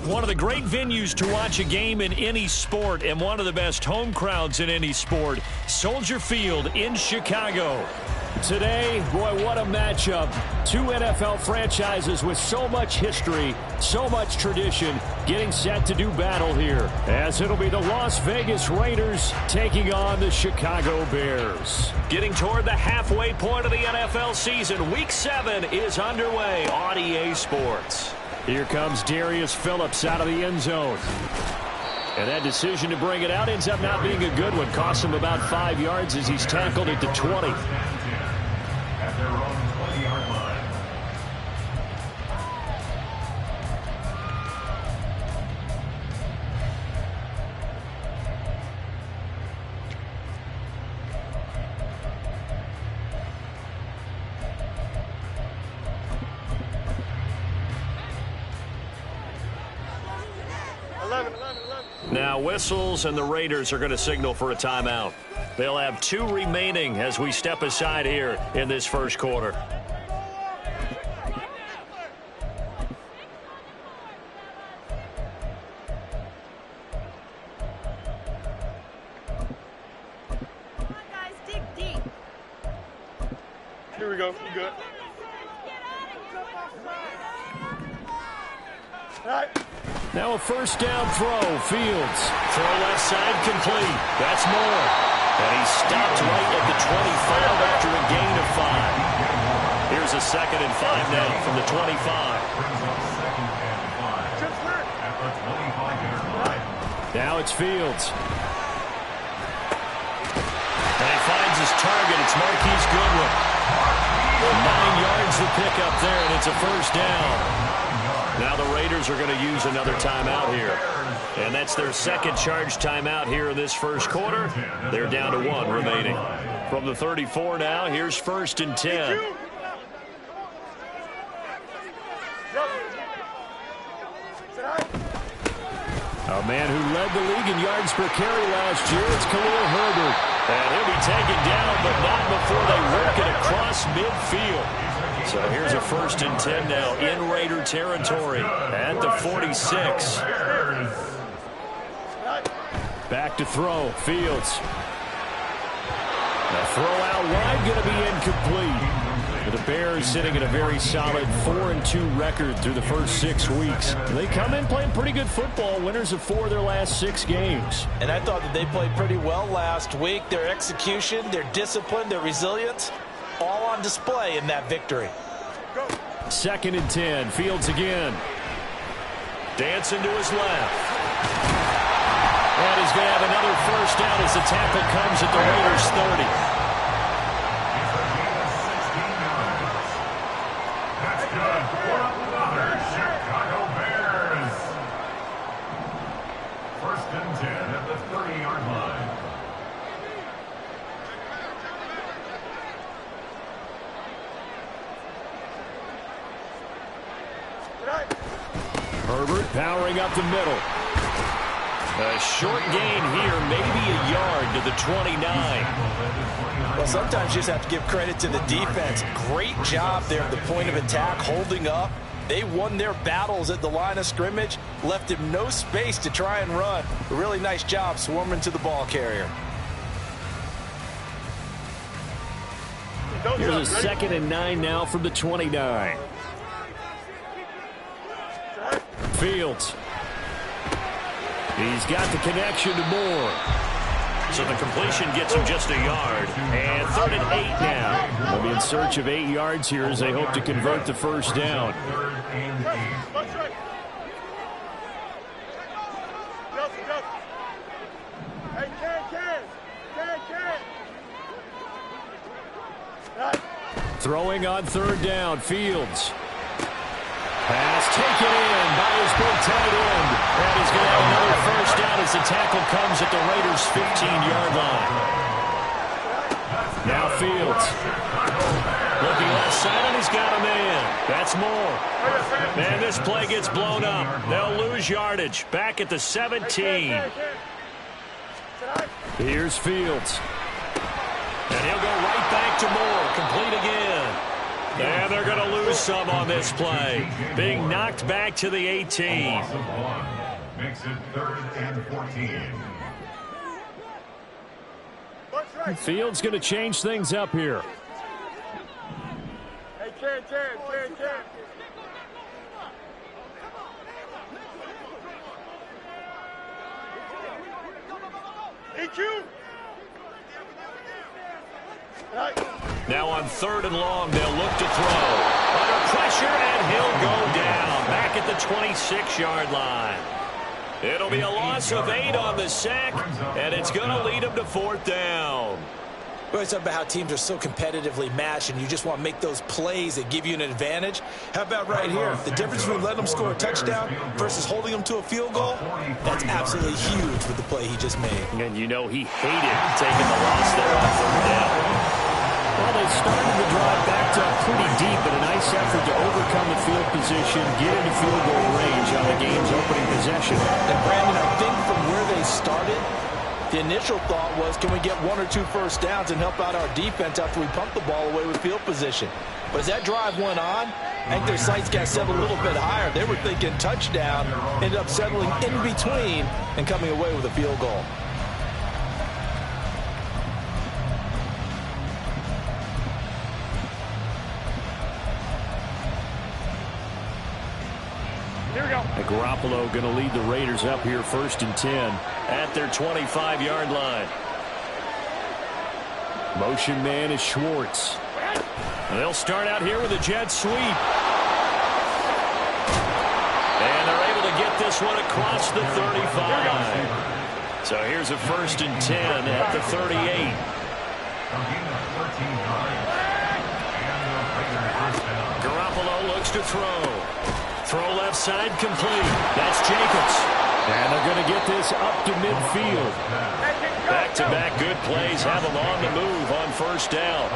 One of the great venues to watch a game in any sport and one of the best home crowds in any sport, Soldier Field in Chicago. Today, boy, what a matchup. Two NFL franchises with so much history, so much tradition, getting set to do battle here, as it'll be the Las Vegas Raiders taking on the Chicago Bears. Getting toward the halfway point of the NFL season, Week 7 is underway on EA Sports. Here comes Darius Phillips out of the end zone. And that decision to bring it out ends up not being a good one. Costs him about 5 yards as he's tackled at the 20. At their own 20-yard line. Now whistles, and the Raiders are going to signal for a timeout. They'll have 2 remaining as we step aside here in this first quarter. Come on, guys, dig deep. Here we go. You good? All right. Now a first down throw. Fields. Throw left side complete. That's more. And he stopped right at the 25 after a gain of 5. Here's a 2nd and 5 now from the 25. Now it's Fields. And he finds his target. It's Marquise Goodwin. 9 yards to pick up there, and it's a first down. Now the Raiders are going to use another timeout here. And that's their second charge timeout here in this first quarter. They're down to 1 remaining. From the 34 now, here's 1st and 10. A man who led the league in yards per carry last year, it's Khalil Herbert. And he'll be taken down, but not before they work it across midfield. So here's a 1st and 10 now in Raider territory at the 46. Back to throw. Fields. The throw out wide going to be incomplete. The Bears sitting at a very solid 4-2 record through the first 6 weeks. They come in playing pretty good football, winners of 4 of their last 6 games. And I thought that they played pretty well last week. Their execution, their discipline, their resilience, all on display in that victory. 2nd and 10. Fields again. Dancing to his left. And he's going to have another first down as the tackle comes at the Raiders' 30. That's good for another Chicago Bears. 1st and 10 at the 30-yard line. Herbert powering up the middle. A short gain here, maybe a yard to the 29. Well, sometimes you just have to give credit to the defense. Great job there at the point of attack, holding up. They won their battles at the line of scrimmage, left him no space to try and run. A really nice job swarming to the ball carrier. Here's a 2nd and 9 now from the 29. Fields. He's got the connection to Moore. So the completion gets him just a yard. And 3rd and 8 now. They'll be in search of 8 yards here as they hope to convert the first down. Throwing on 3rd down. Fields. Pass taken in by his big tight end. And he's going to have another first down as the tackle comes at the Raiders' 15-yard line. Now Fields. Looking left side, and he's got a man. That's Moore. Man, this play gets blown up. They'll lose yardage. Back at the 17. Here's Fields. And he'll go right back to Moore. Complete again. And they're going to lose some on this play. Being knocked back to the 18. Makes it 3rd and 14. Fields going to change things up here. Hey, Ken. EQ. Now on 3rd and long, they'll look to throw. Under pressure, and he'll go down. Back at the 26-yard line. It'll be a loss of 8 on the sack, and it's going to lead them to 4th down. We always talk about how teams are so competitively matched, and you just want to make those plays that give you an advantage. How about right here? The difference between letting them score a touchdown versus holding them to a field goal, that's absolutely huge with the play he just made. And you know he hated taking the loss there on 3rd down. Well, they started the drive backed up pretty deep, but a nice effort to overcome the field position, get into field goal range on the game's opening possession. And Brandon, I think from where they started, the initial thought was, can we get 1 or 2 first downs and help out our defense after we pump the ball away with field position? But as that drive went on, I think their sights got set a little bit higher. They were thinking touchdown, ended up settling in between and coming away with a field goal. And Garoppolo going to lead the Raiders up here 1st and 10 at their 25-yard line. Motion man is Schwartz. They'll start out here with a jet sweep. And they're able to get this one across the 35. So here's a 1st and 10 at the 38. Garoppolo looks to throw. Throw left side complete. That's Jacobs. And they're going to get this up to midfield. Back-to-back good plays have them on the move on 1st down.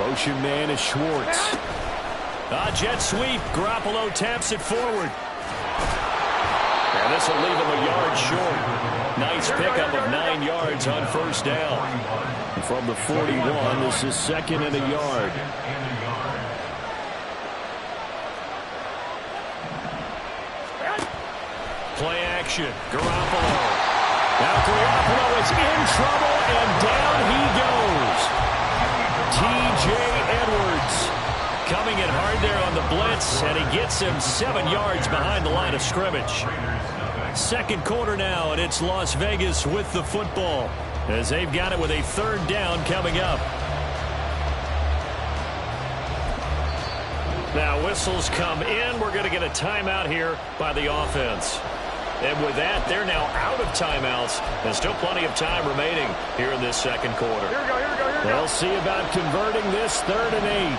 Motion man is Schwartz. Jet sweep. Garoppolo taps it forward. And this will leave him a yard short. Nice pickup of 9 yards on 1st down. From the 41, this is 2nd and a yard. Play action. Garoppolo. Now Garoppolo is in trouble, and down he goes. T.J. Edwards coming in hard there on the blitz, and he gets him 7 yards behind the line of scrimmage. 2nd quarter now, and it's Las Vegas with the football, as they've got it with a 3rd down coming up. Now whistles come in. We're going to get a timeout here by the offense. And with that, they're now out of timeouts. There's still plenty of time remaining here in this 2nd quarter. Here we go. They'll see about converting this 3rd and 8.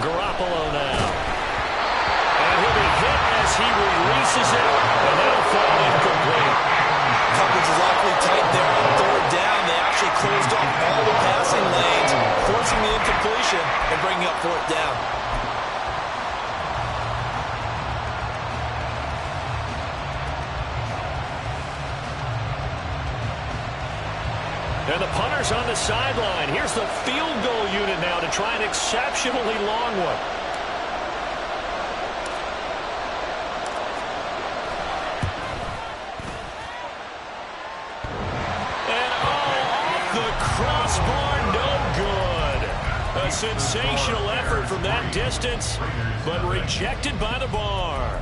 Garoppolo now. And he'll be hit as he releases it, and that'll fall incomplete. Coverage is awfully tight there on 3rd down. They actually closed off all the passing lanes, forcing the incompletion and bringing up 4th down. And the punter's on the sideline. Here's the field goal unit now to try an exceptionally long one. And off the crossbar, no good. A sensational effort from that distance, but rejected by the bar.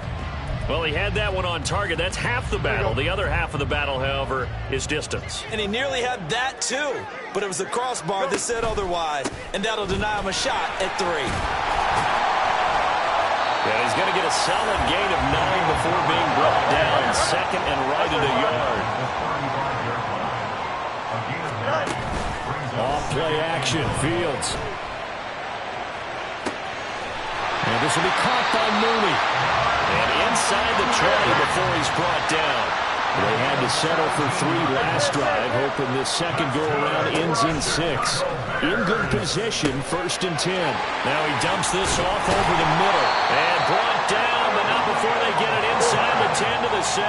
Well, he had that one on target. That's half the battle. The other half of the battle, however, is distance. And he nearly had that, too. But it was the crossbar that said otherwise. And that'll deny him a shot at 3. Yeah, he's going to get a solid gain of 9 before being brought down. 2nd and right at a yard. Off Play action. Fields. And this will be caught by Mooney. And inside the 20 before he's brought down. They had to settle for 3 last drive, hoping this second go-around ends in 6. In good position, 1st and 10. Now he dumps this off over the middle. And brought down, but not before they get it inside the 10 to the 7.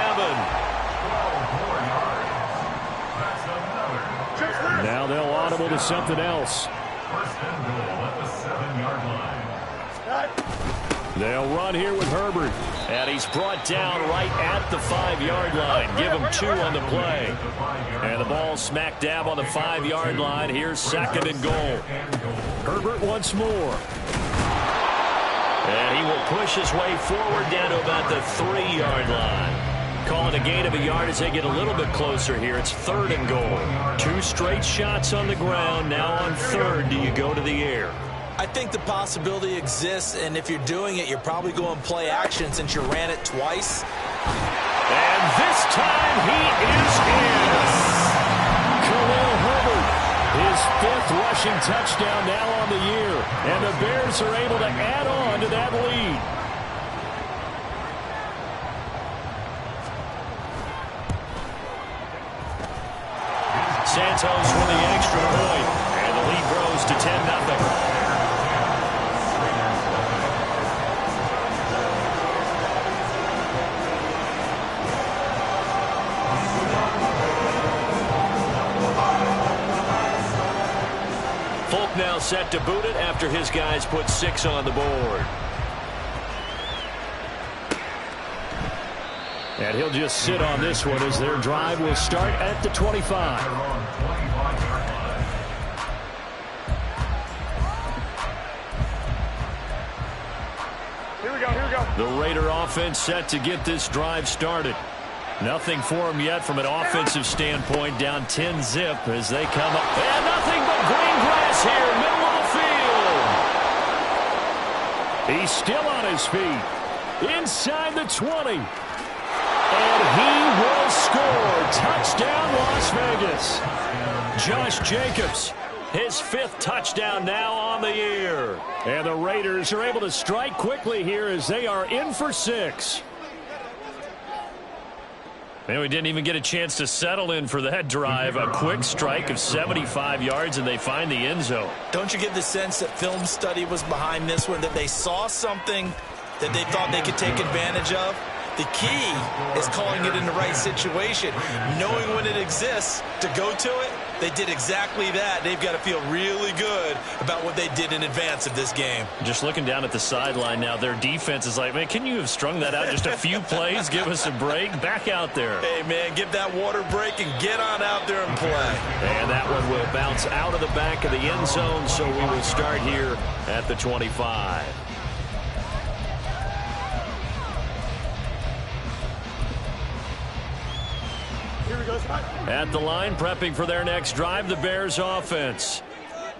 Now they'll audible to something else. First and goal at the 7-yard line. They'll run here with Herbert. And he's brought down right at the 5-yard line. Give him 2 on the play. And the ball smack dab on the 5-yard line. Here's 2nd and goal. Herbert once more. And he will push his way forward down to about the 3-yard line. Calling a gain of a yard as they get a little bit closer here. It's 3rd and goal. 2 straight shots on the ground. Now on 3rd, do you go to the air? I think the possibility exists, and if you're doing it, you're probably going play action since you ran it twice. And this time he is in. Khalil Herbert, his 5th rushing touchdown now on the year. And the Bears are able to add on to that lead. Santos with the extra point. And the lead grows to 10-0. Folk now set to boot it after his guys put 6 on the board. And he'll just sit on this one as their drive will start at the 25. Here we go. The Raider offense set to get this drive started. Nothing for them yet from an offensive standpoint. Down 10-zip as they come up. And nothing but green grass here, middle of the field. He's still on his feet. Inside the 20. And he will score. Touchdown, Las Vegas. Josh Jacobs, his 5th touchdown now on the year. And the Raiders are able to strike quickly here as they are in for 6. And we didn't even get a chance to settle in for that drive. A quick strike of 75 yards, and they find the end zone. Don't you get the sense that film study was behind this one, that they saw something that they thought they could take advantage of? The key is calling it in the right situation, knowing when it exists to go to it. They did exactly that. They've got to feel really good about what they did in advance of this game. Just looking down at the sideline now, their defense is like, man, can you have strung that out just a few plays? Give us a break. Back out there. Hey, man, give that water break and get on out there and play. And that one will bounce out of the back of the end zone, so we will start here at the 25. At the line, prepping for their next drive, the Bears offense.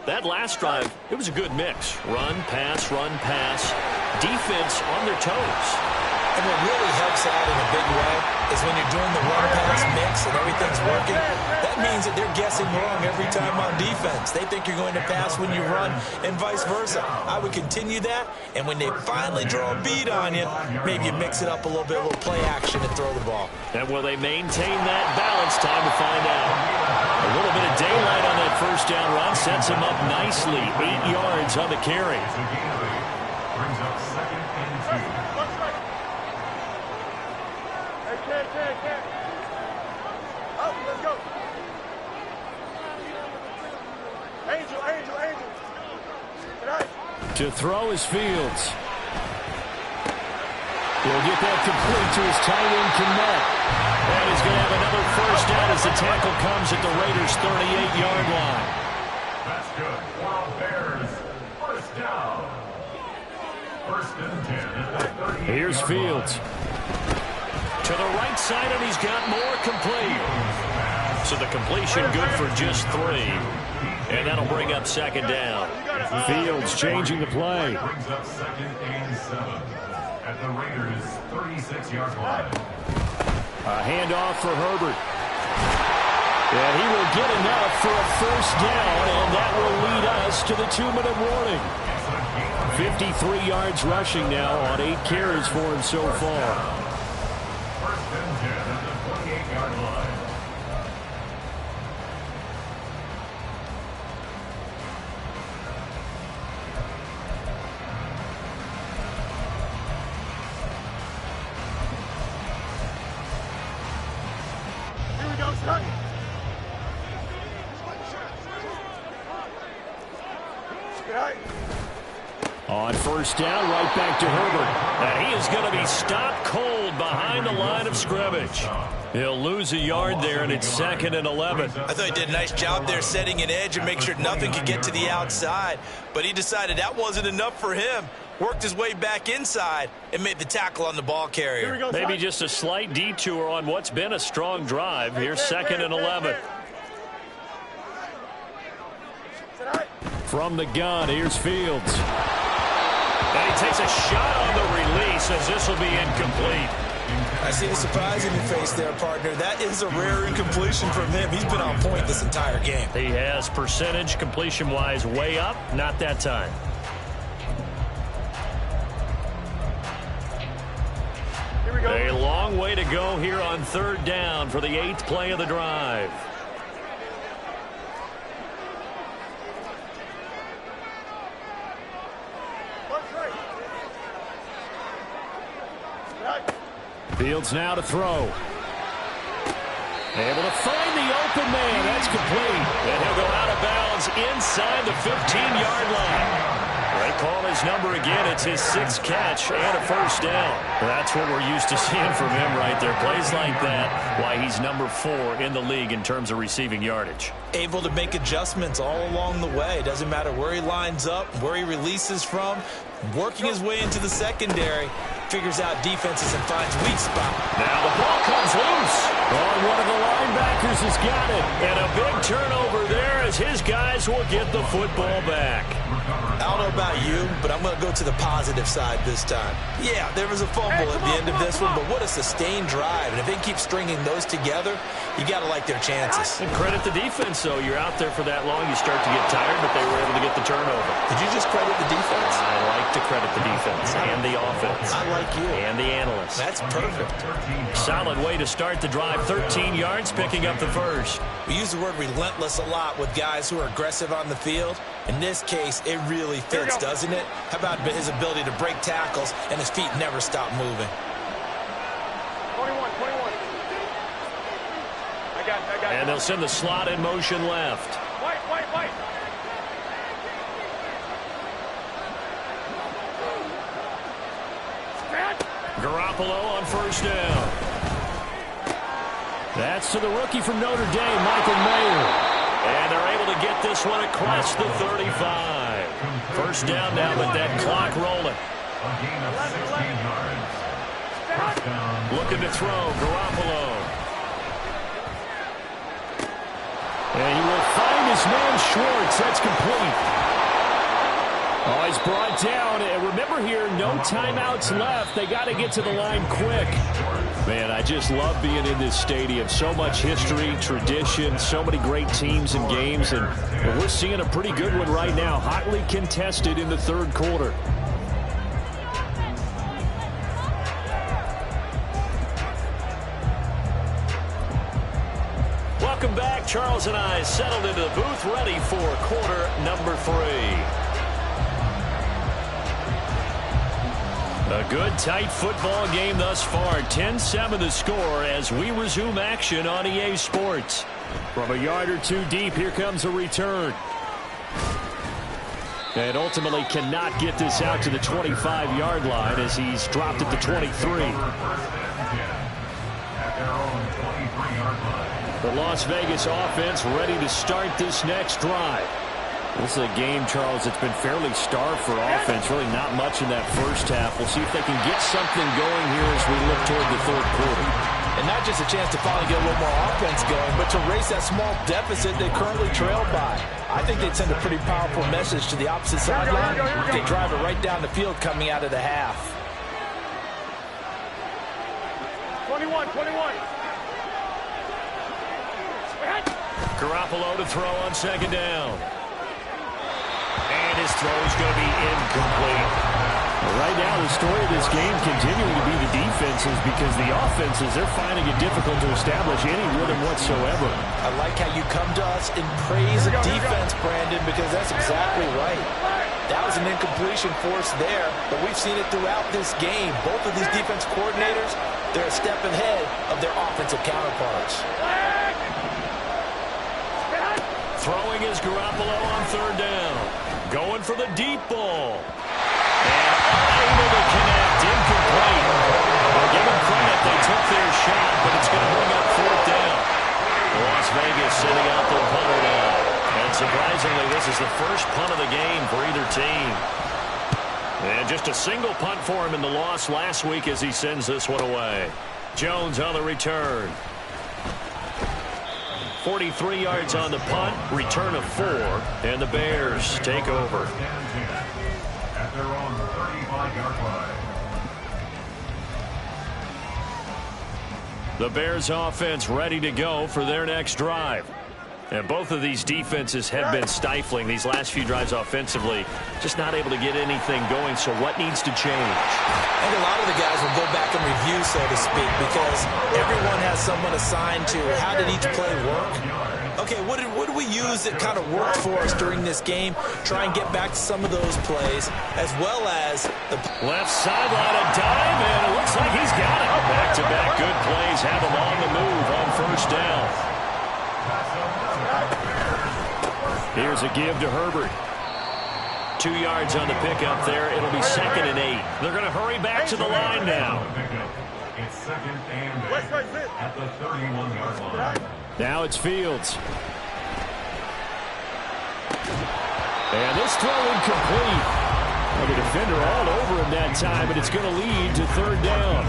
That last drive, it was a good mix. Run, pass, defense on their toes. And what really helps out in a big way is when you're doing the run-pass mix and everything's working, that means that they're guessing wrong every time on defense. They think you're going to pass when you run and vice versa. I would continue that, and when they finally draw a beat on you, maybe you mix it up a little bit, a little play action and throw the ball. And will they maintain that balance? Time to find out. A little bit of daylight on that first down run sets him up nicely. 8 yards on the carry. Brings up 2nd and 2. Let's go. Angel. To throw is Fields. He'll get that complete to his tight end, Kmet. And he's going to have another first down as the tackle comes at the Raiders' 38-yard line. That's good. For Bears, first down. 1st and 10 at the 38. Here's Fields. To the right side, and he's got more complete. So the completion good for just 3. And that'll bring up 2nd down. Fields changing the play. Brings up 2nd and 7 at the Raiders' 36-yard line. A handoff for Herbert. And he will get enough for a first down, and that will lead us to the 2-minute warning. 53 yards rushing now on 8 carries for him so far. First and 10 at the 28-yard line. Here we go, son. Right. On first down, right back to Herbert. And he is going to be stopped cold behind the line of scrimmage. He'll lose a yard there, and it's 2nd and 11. I thought he did a nice job there setting an edge and make sure nothing could get to the outside. But he decided that wasn't enough for him. Worked his way back inside and made the tackle on the ball carrier. Here we go, Maybe son. just a slight detour on what's been a strong drive. Here's 2nd and 11. From the gun, here's Fields. And he takes a shot on the release as this will be incomplete. I see the surprise in your face there, partner. That is a rare incompletion from him. He's been on point this entire game. He has percentage completion-wise way up, not that time. Here we go. A long way to go here on 3rd down for the 8th play of the drive. Fields now to throw. Able to find the open man. That's complete. And he'll go out of bounds inside the 15-yard line. They call his number again. It's his 6th catch and a first down. That's what we're used to seeing from him right there. Plays like that, why he's number 4 in the league in terms of receiving yardage. Able to make adjustments all along the way. Doesn't matter where he lines up, where he releases from. Working his way into the secondary. Figures out defenses and finds weak spot. Now the ball comes loose. Oh, one of the linebackers has got it. And a big turnover there as his guys will get the football back. I don't know about you, but I'm going to go to the positive side this time. Yeah, there was a fumble at the end of this one, but what a sustained drive. And if they keep stringing those together, you got to like their chances. And credit the defense, though. You're out there for that long, you start to get tired, but they were able to get the turnover. Did you just credit the defense? I like to credit the defense and the offense. I like you. And the analysts. That's perfect. Solid way to start the drive. 13 yards, picking up the first. We use the word relentless a lot with guys who are aggressive on the field. In this case, it really fits, doesn't it? How about his ability to break tackles and his feet never stop moving? 21. I got it. And they'll send the slot in motion left. White. Garoppolo on first down. That's to the rookie from Notre Dame, Michael Mayer. And they're able to get this one across the 35. First down now, but that clock rolling. A gain of 16 yards. First down. Looking to throw, Garoppolo. And he will find his man Schwartz. That's complete. Oh, he's brought down. And remember here, no timeouts left. They got to get to the line quick. Man, I just love being in this stadium. So much history, tradition, so many great teams and games. And we're seeing a pretty good one right now. Hotly contested in the 3rd quarter. Welcome back. Charles and I settled into the booth, ready for quarter number 3. A good, tight football game thus far. 10-7 the score as we resume action on EA Sports. From a yard or two deep, here comes a return. And ultimately cannot get this out to the 25-yard line as he's dropped at the 23. The Las Vegas offense ready to start this next drive. This is a game, Charles, that's been fairly starved for offense. Really not much in that first half. We'll see if they can get something going here as we look toward the 3rd quarter. And not just a chance to finally get a little more offense going, but to raise that small deficit they currently trailed by. I think they'd send a pretty powerful message to the opposite sideline if they drive it right down the field coming out of the half. 21. Garoppolo to throw on second down. And his throw is going to be incomplete. Right now, the story of this game continuing to be the defenses, because the offenses, they're finding it difficult to establish any rhythm whatsoever. I like how you come to us in praise of defense, Brandon, because that's exactly right. That was an incompletion force there, but we've seen it throughout this game. Both of these defense coordinators, they're a step ahead of their offensive counterparts. Throwing is Garoppolo on third down. Going for the deep ball. And unable to connect, incomplete. I'll give them credit, they took their shot, but it's going to bring up fourth down. Las Vegas sitting out their punter now. And surprisingly, this is the first punt of the game for either team. And just a single punt for him in the loss last week as he sends this one away. Jones on the return. 43 yards on the punt, return of 4, and the Bears take over. At their own 35-yard line. The Bears offense ready to go for their next drive. And both of these defenses have been stifling these last few drives offensively. Just not able to get anything going, so what needs to change? I think a lot of the guys will go back and review, so to speak, because everyone has someone assigned to how did each play work. Okay, what did we use that kind of worked for us during this game? Try and get back to some of those plays, as well as the left sideline, a dive, and it looks like he's got it. Back-to-back good plays have him on the move on first down. Here's a give to Herbert. 2 yards on the pickup there. It'll be 2nd and 8. They're going to hurry back to the line now. It's 2nd and 8 at the 31-yard line. Now it's Fields. And this throw incomplete. Well, the defender all over him that time, but it's going to lead to third down.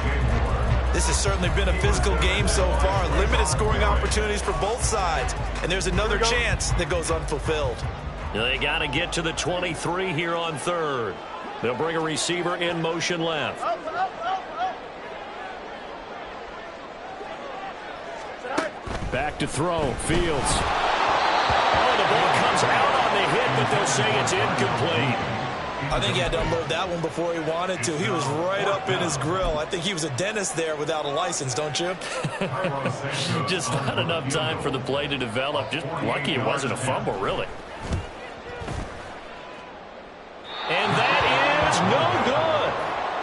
This has certainly been a physical game so far. Limited scoring opportunities for both sides. And there's another chance that goes unfulfilled. They got to get to the 23 here on third. They'll bring a receiver in motion left. Back to throw. Fields. Oh, the ball comes out on the hit, but they'll say it's incomplete. I think he had to unload that one before he wanted to. He was right up in his grill. I think he was a dentist there without a license, don't you? Just not enough time for the play to develop. Just lucky it wasn't a fumble, really. And that is no good.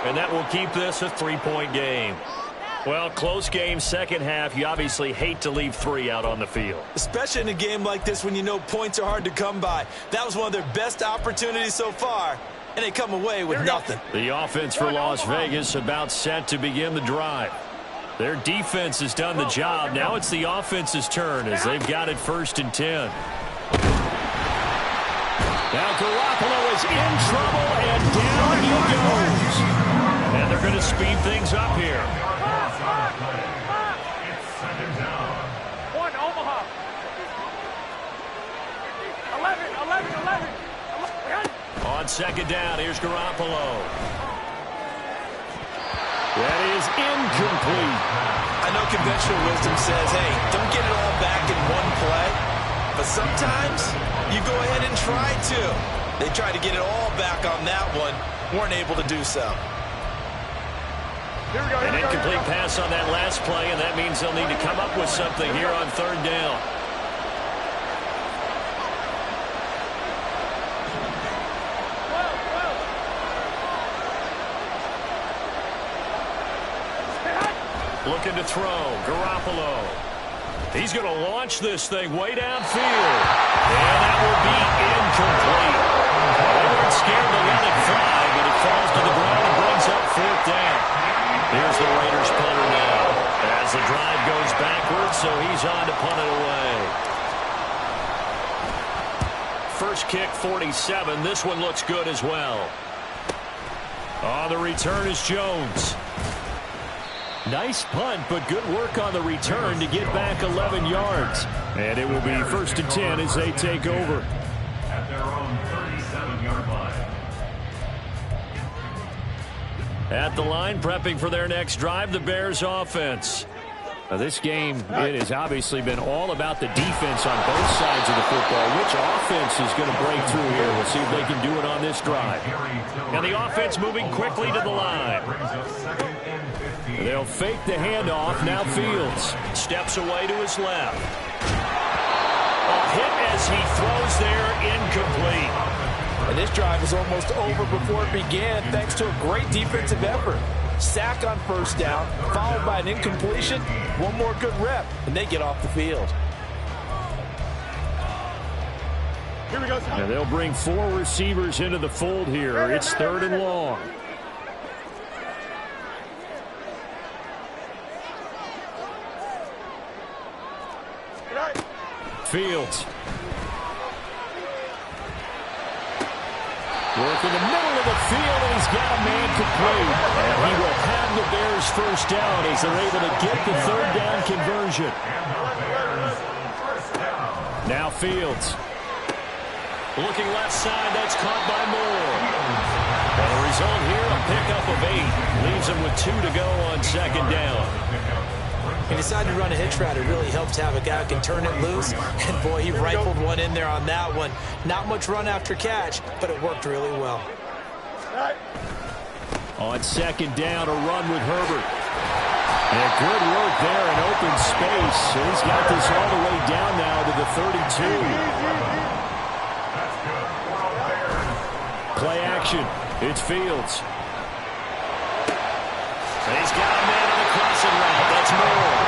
And that will keep this a 3-point game. Well, close game, second half. You obviously hate to leave 3 out on the field. Especially in a game like this when you know points are hard to come by. That was one of their best opportunities so far, and they come away with nothing. The offense for Las Vegas about set to begin the drive. Their defense has done the job. Now it's the offense's turn as they've got it 1st and 10. Now Garoppolo is in trouble, and down he goes. And they're going to speed things up here. It's 2nd down. 1, Omaha. 11. On 2nd down, here's Garoppolo. That is incomplete. I know conventional wisdom says, hey, don't get it all back in one play. But sometimes you go ahead and try to. They tried to get it all back on that one. Weren't able to do so. An incomplete pass on that last play, and that means they'll need to come up with something here on 3rd down. Looking to throw, Garoppolo. He's going to launch this thing way downfield. And that will be incomplete. They weren't scared to let it fly, but it falls to the ground and brings up 4th down. Here's the Raiders punter now. As the drive goes backwards, so he's on to punt it away. First kick, 47. This one looks good as well. On the return is Jones. Nice punt, but good work on the return to get back 11 yards. And it will be 1st and 10 as they take over. At their own 37-yard line. At the line, prepping for their next drive, the Bears offense. This game, it has obviously been all about the defense on both sides of the football. Which offense is going to break through here? We'll see if they can do it on this drive. And the offense moving quickly to the line. They'll fake the handoff. Now Fields Steps away to his left. A hit as he throws there, incomplete. And this drive is almost over before it began thanks to a great defensive effort. Sack on first down, followed by an incompletion. One more good rep, and they get off the field. Here we go. And they'll bring 4 receivers into the fold here. It's 3rd and long. Fields. Work in the middle of the field, and he's got a man complete. And he will have the Bears first down as they're able to get the 3rd down conversion. Now Fields. Looking left side, that's caught by Moore. And the result here, a pickup of 8. Leaves him with 2 to go on 2nd down. He decided to run a hitch route. It really helps to have a guy who can turn it loose. And, boy, he rifled one in there on that one. Not much run after catch, but it worked really well. On 2nd down, a run with Herbert. And good work there in open space. So he's got this all the way down now to the 32. Play action. It's Fields. And he's got a man on the crossing route. That's Moore.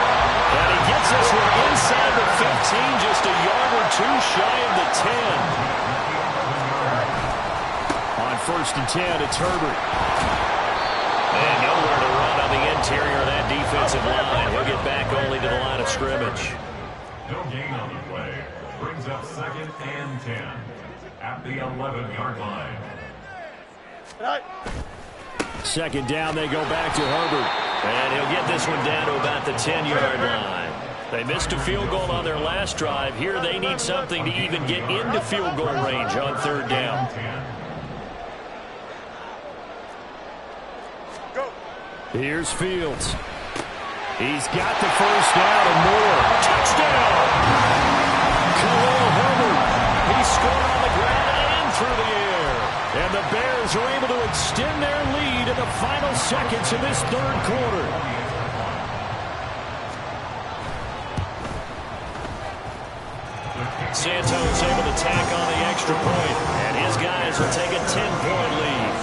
And he gets this one inside the 15, just a yard or 2 shy of the 10. On 1st and 10, it's Herbert. And nowhere to run on the interior of that defensive line. He'll get back only to the line of scrimmage. No gain on the play. Brings up 2nd and 10 at the 11-yard line. 2nd down, they go back to Herbert. And he'll get this one down to about the 10-yard line. They missed a field goal on their last drive. Here they need something to even get into field goal range on 3rd down. Here's Fields. He's got the first down and more. Touchdown! Khalil Herbert. He scored on the ground and through the air. And the Bears are able to extend their lead in the final seconds of this 3rd quarter. Santos able to tack on the extra point, and his guys will take a 10-point lead.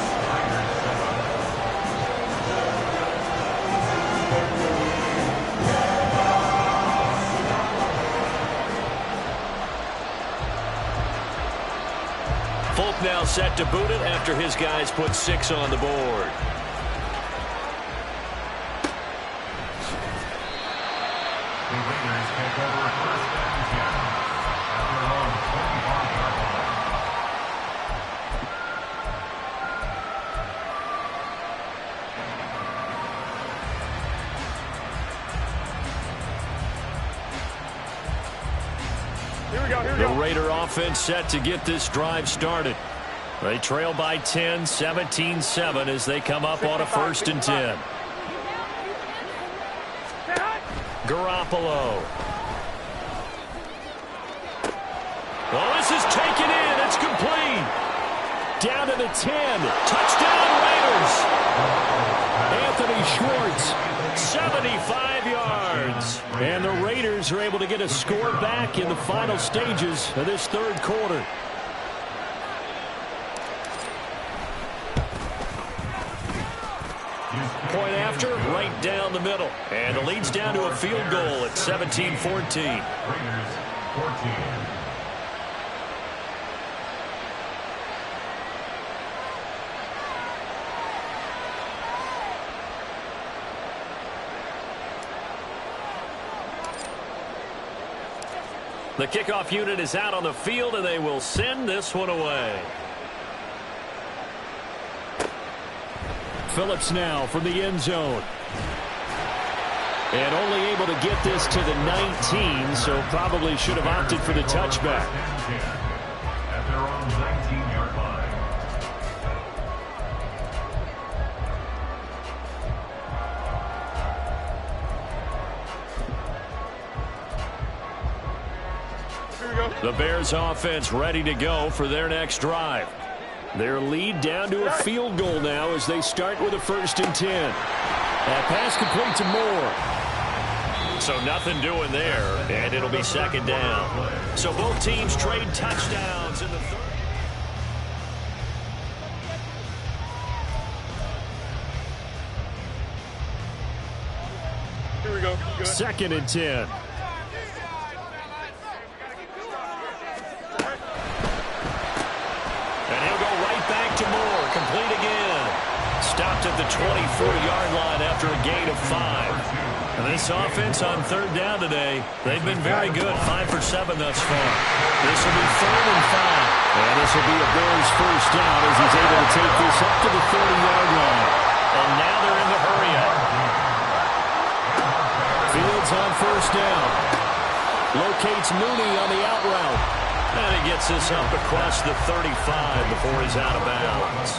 Folk now set to boot it after his guys put 6 on the board. The Raiders take over 1st and 10 at their own 25-yard line. Here we go. The Raider offense set to get this drive started. They trail by 10, 17-7 as they come up on a 1st and 10. Garoppolo. Oh, this is taken in. It's complete. Down to the 10. Touchdown Raiders. Anthony Schwartz. 75 yards. And the Raiders are able to get a score back in the final stages of this 3rd quarter. Point after, right down the middle. And the lead's down to a field goal at 17-14. Raiders 14. The kickoff unit is out on the field, and they will send this one away. Phillips now from the end zone. And only able to get this to the 19, so probably should have opted for the touchback. At their own 19-yard line. The Bears offense ready to go for their next drive. Their lead down to a field goal now as they start with a 1st and 10. That pass complete to Moore. So nothing doing there, and it'll be 2nd down. So both teams trade touchdowns in the third. Here we go. 2nd and 10. And he'll go right back to Moore. Complete again. Stopped at the 24-yard line after a gain of 5. And this offense on 3rd down today, they've been very good. 5 for 7 thus far. This will be 3rd and 5. And this will be a Bears 1st down as he's able to take this up to the 30-yard line. And now they're in the hurry up. Fields on 1st down. Locates Mooney on the out route. And he gets this up across the 35 before he's out of bounds.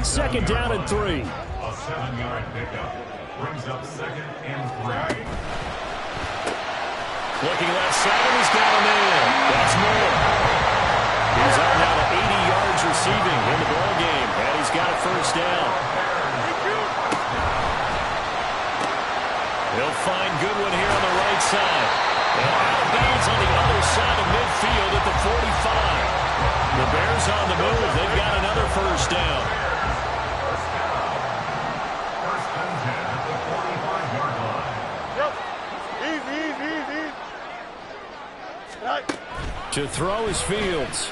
2nd down and 3. A 7-yard pickup brings up 2nd and 3. Looking left side, and he's got him in. That's Moore. He's on now to 80 yards receiving in the ball game, and he's got a 1st down. He'll find Goodwin here on the right side. And out of bounds on the other side of midfield at the 45. The Bears on the move. They've got another 1st down. To throw is Fields.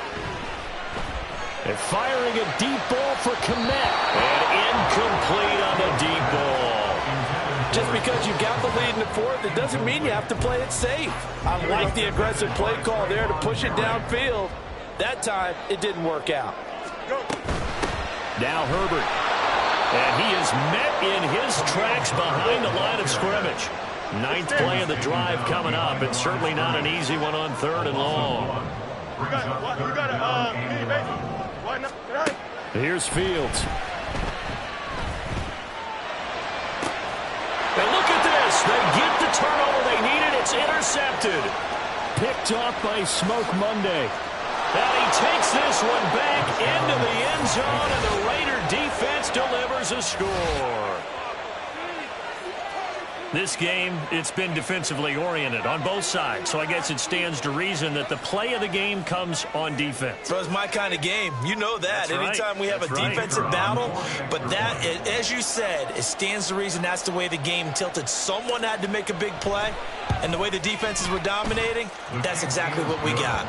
And firing a deep ball for Kmet. And incomplete on the deep ball. Just because you got the lead in the 4th, it doesn't mean you have to play it safe. I like the aggressive play call there to push it downfield. That time, it didn't work out. Now Herbert. And he is met in his tracks behind the line of scrimmage. 9th play of the drive coming up, and certainly not an easy one on 3rd and long. Here's Fields. And look at this. They get the turnover they needed. It's intercepted. Picked off by Smoke Monday. And he takes this one back into the end zone, and the Raider defense delivers a score. This game, it's been defensively oriented on both sides, so I guess it stands to reason that the play of the game comes on defense. So it's my kind of game. You know that. That's right. Anytime we have That's a right. defensive battle, but that, as you said, it stands to reason that's the way the game tilted. Someone had to make a big play, and the way the defenses were dominating, that's exactly what we got.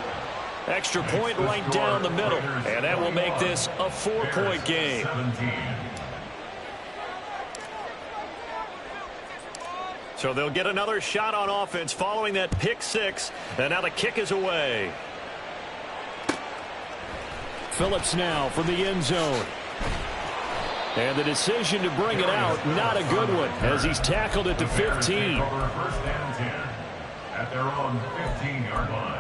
Extra point right down the middle, and that will make this a 4-point game. 17. So they'll get another shot on offense following that pick 6, and now the kick is away. Phillips now from the end zone. And the decision to bring it out, not a good one, as he's tackled at the 15. 1st and 10 at their own 15-yard line.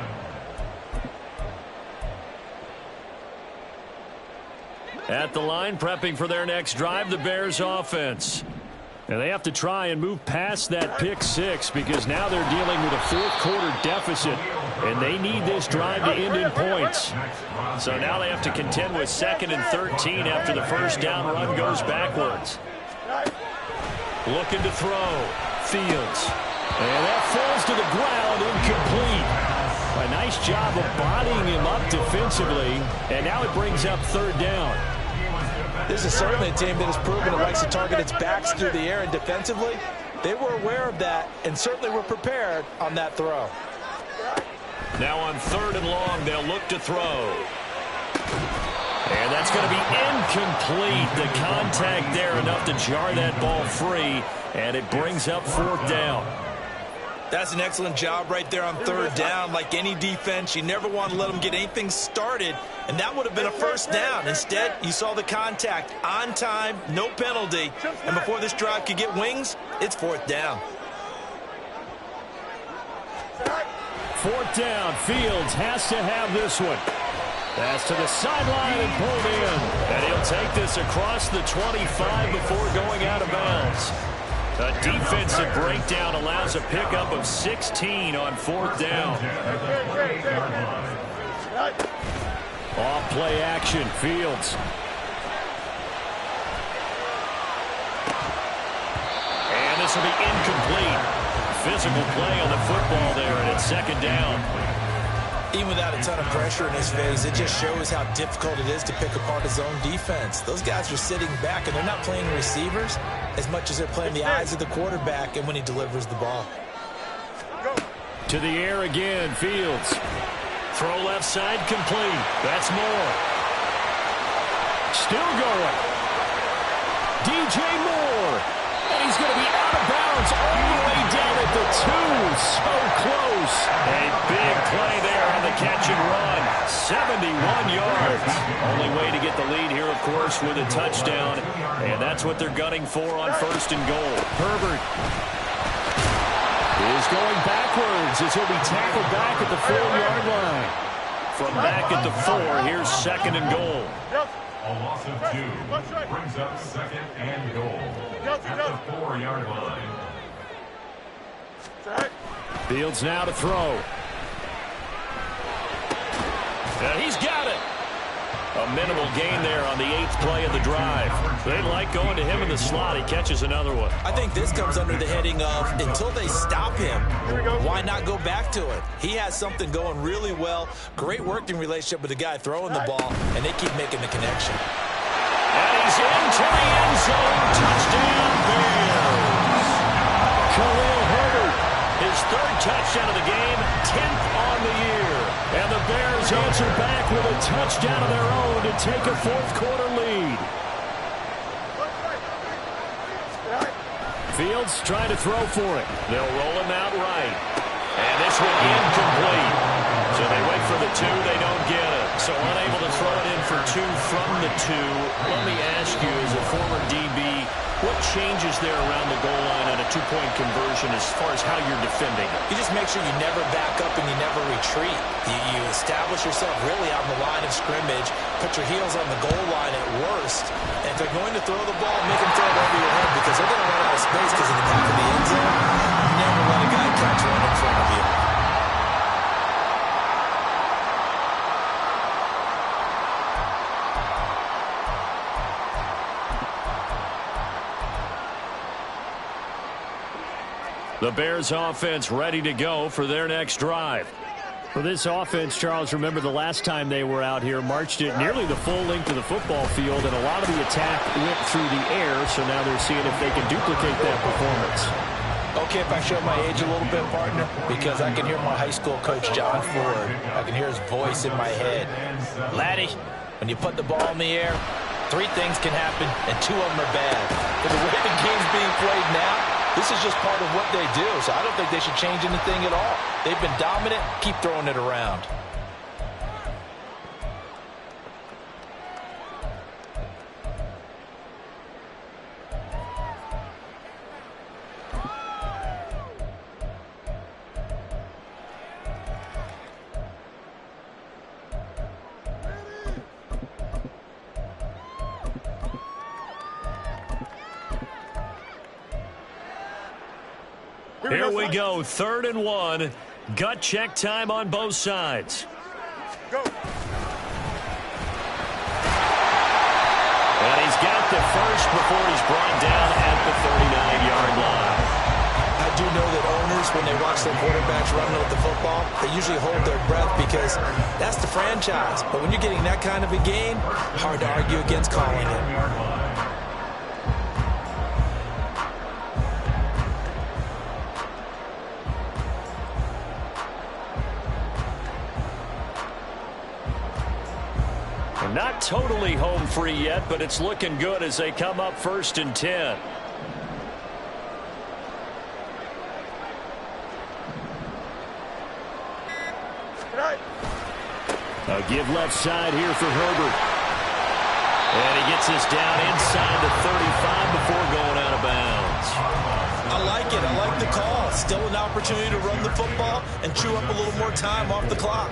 At the line, prepping for their next drive, the Bears offense. And they have to try and move past that pick 6 because now they're dealing with a 4th-quarter deficit, and they need this drive to end in points. So now they have to contend with 2nd and 13 after the 1st down run goes backwards. Looking to throw. Fields. And that falls to the ground, incomplete. A nice job of bodying him up defensively, and now it brings up 3rd down. This is certainly a team that has proven it likes to target its backs through the air, and defensively, they were aware of that and certainly were prepared on that throw. Now on 3rd and long, they'll look to throw. And that's going to be incomplete. The contact there enough to jar that ball free, and it brings up 4th down. That's an excellent job right there on 3rd down. Like any defense, you never want to let them get anything started, and that would have been a 1st down. Instead, you saw the contact on time, no penalty, and before this drive could get wings, it's 4th down. 4th down. Fields has to have this one. Pass to the sideline and pulled in. And he'll take this across the 25 before going out of bounds. A defensive breakdown allows a pickup of 16 on 4th down. Off play action, Fields. And this will be incomplete. Physical play on the football there, and it's 2nd down. Even without a ton of pressure in his face, it just shows how difficult it is to pick apart his own defense. Those guys are sitting back, and they're not playing receivers as much as they're playing the eyes of the quarterback and when he delivers the ball. To the air again, Fields. Throw left side complete. That's Moore. Still going. DJ Moore. And he's going to be out of bounds all the way down at the 2. So close. A big play there on the catch and run. 71 yards. Only way to get the lead here, of course, with a touchdown. And that's what they're gunning for on 1st and goal. Herbert is going backwards as he'll be tackled back at the 4-yard line. From back at the 4, here's 2nd and goal. A loss of 2 brings up 2nd and goal at the 4-yard line. Fields now to throw. He's got it. A minimal gain there on the 8th play of the drive. They like going to him in the slot. He catches another one. I think this comes under the heading of until they stop him, why not go back to it? He has something going really well. Great working relationship with the guy throwing the ball, and they keep making the connection. And he's into the end zone. Touchdown, Bears. Khalil Herbert, his 3rd touchdown of the game, 10th on the year. And the Bears answer back with a touchdown of their own to take a 4th-quarter lead. Fields trying to throw for it. They'll roll him out right. And this one incomplete. So they wait for the 2. They don't get it. So unable to throw it in for 2 from the 2. Let me ask you, as a former DB, what changes there around the goal line on a 2-point conversion as far as how you're defending? You just make sure you never back up and you never retreat. You establish yourself really on the line of scrimmage, put your heels on the goal line at worst, and if they're going to throw the ball, make them throw it over your head because they're going to run out of space because of the back of the end zone. Never let a guy catch one in front of you. The Bears offense ready to go for their next drive. For this offense, Charles, remember the last time they were out here, marched it nearly the full length of the football field, and a lot of the attack went through the air, so now they're seeing if they can duplicate that performance. Okay, if I show my age a little bit, partner, because I can hear my high school coach, John Ford. I can hear his voice in my head. Laddie, when you put the ball in the air, 3 things can happen, and 2 of them are bad. But the way the game's being played now, this is just part of what they do, so I don't think they should change anything at all. They've been dominant. Keep throwing it around. Here we go, 3rd and 1. Gut check time on both sides. Go. And he's got the first before he's brought down at the 39-yard line. I do know that owners, when they watch their quarterbacks running with the football, they usually hold their breath because that's the franchise. But when you're getting that kind of a game, hard to argue against calling it. Not totally home free yet, but it's looking good as they come up 1st and 10. A give left side here for Herbert. And he gets this down inside the 35 before going out of bounds. I like it. I like the call. Still an opportunity to run the football and chew up a little more time off the clock.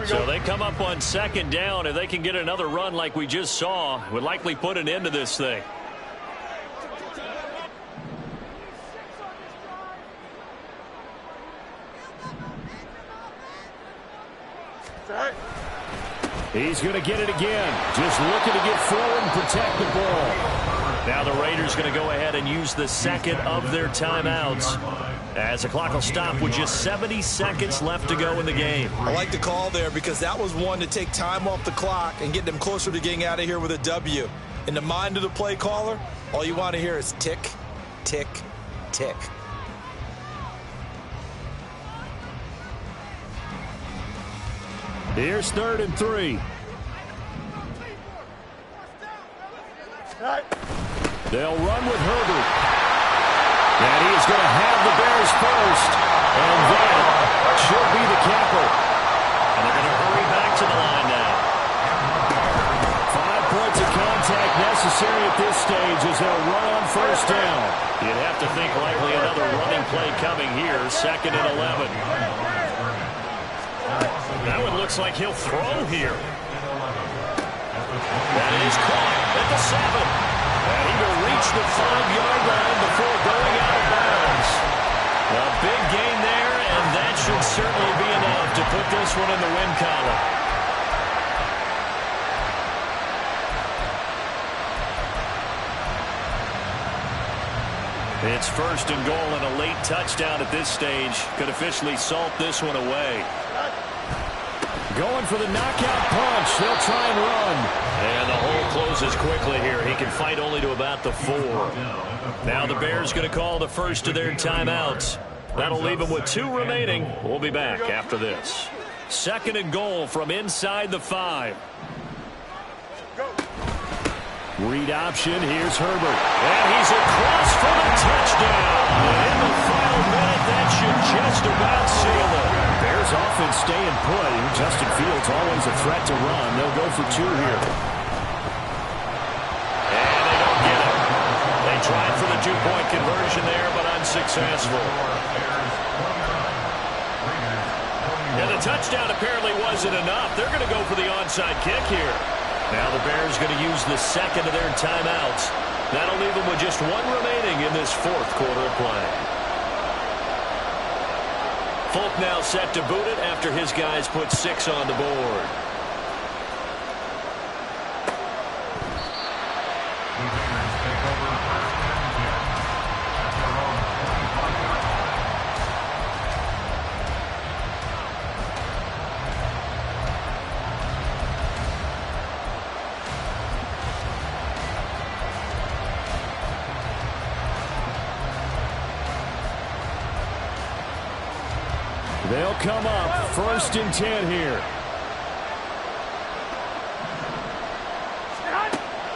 So they come up on second down. If they can get another run like we just saw, would likely put an end to this thing. He's going to get it again. Just looking to get forward and protect the ball. Now the Raiders going to go ahead and use the second of their timeouts, as the clock will stop with just 70 seconds left to go in the game. I like the call there because that was one to take time off the clock and get them closer to getting out of here with a W. In the mind of the play caller, all you want to hear is tick, tick, tick. Here's 3rd and 3. They'll run with Herbert. And he is going to have the Bears first. And that should be the capper. And they're going to hurry back to the line now. 5 points of contact necessary at this stage as they'll run on first down. You'd have to think likely another running play coming here. 2nd and 11. That one looks like he'll throw here. That is caught at the 7. And he will reach the 5-yard line before going out of bounds. A big gain there, and that should certainly be enough to put this one in the win column. It's 1st and goal, and a late touchdown at this stage could officially salt this one away. Going for the knockout punch. They'll try and run. And the hole closes quickly here. He can fight only to about the 4. Now the Bears going to call the first of their timeouts. That'll leave them with 2 remaining. We'll be back after this. 2nd and goal from inside the 5. Read option. Here's Herbert. And he's across for the touchdown. And in the final minute, that should just about seal it. Bears offense staying put. Justin Fields always a threat to run. They'll go for 2 here. And they don't get it. They tried for the 2-point conversion there, but unsuccessful. And the touchdown apparently wasn't enough. They're going to go for the onside kick here. Now the Bears going to use the 2nd of their timeouts. That'll leave them with just 1 remaining in this 4th quarter of play. Folk now set to boot it after his guys put 6 on the board. They'll come up 1st and 10 here.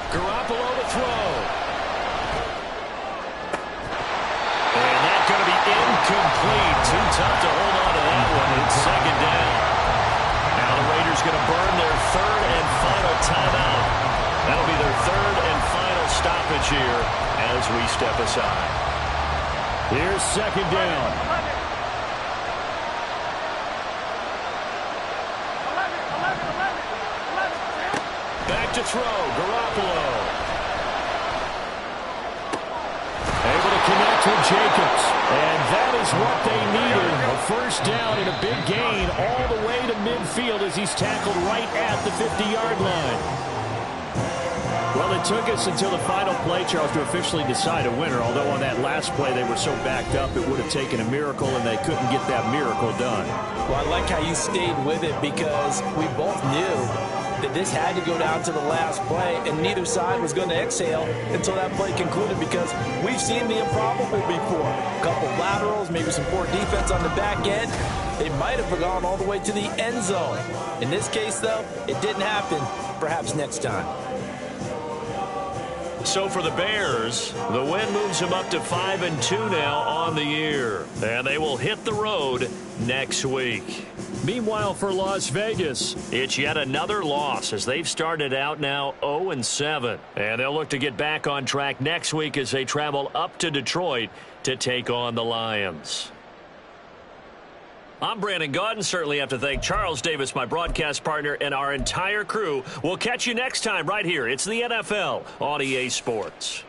Garoppolo to throw. And that's going to be incomplete. Too tough to hold on to that one. It's 2nd down. Now the Raiders going to burn their 3rd and final timeout. That'll be their 3rd and final stoppage here as we step aside. Here's 2nd down. Back to throw, Garoppolo. Able to connect with Jacobs. And that is what they needed. A first down and a big gain all the way to midfield as he's tackled right at the 50-yard line. Well, it took us until the final play, Charles, to officially decide a winner. Although on that last play they were so backed up it would have taken a miracle, and they couldn't get that miracle done. Well, I like how you stayed with it because we both knew that this had to go down to the last play, and neither side was going to exhale until that play concluded because we've seen the improbable before. A couple laterals, maybe some poor defense on the back end. They might have gone all the way to the end zone. In this case, though, it didn't happen. Perhaps next time. So for the Bears, the win moves them up to 5-2 now on the year. And they will hit the road next week. Meanwhile, for Las Vegas, it's yet another loss as they've started out now 0-7. And they'll look to get back on track next week as they travel up to Detroit to take on the Lions. I'm Brandon Gaudin. Certainly have to thank Charles Davis, my broadcast partner, and our entire crew. We'll catch you next time right here. It's the NFL on EA Sports.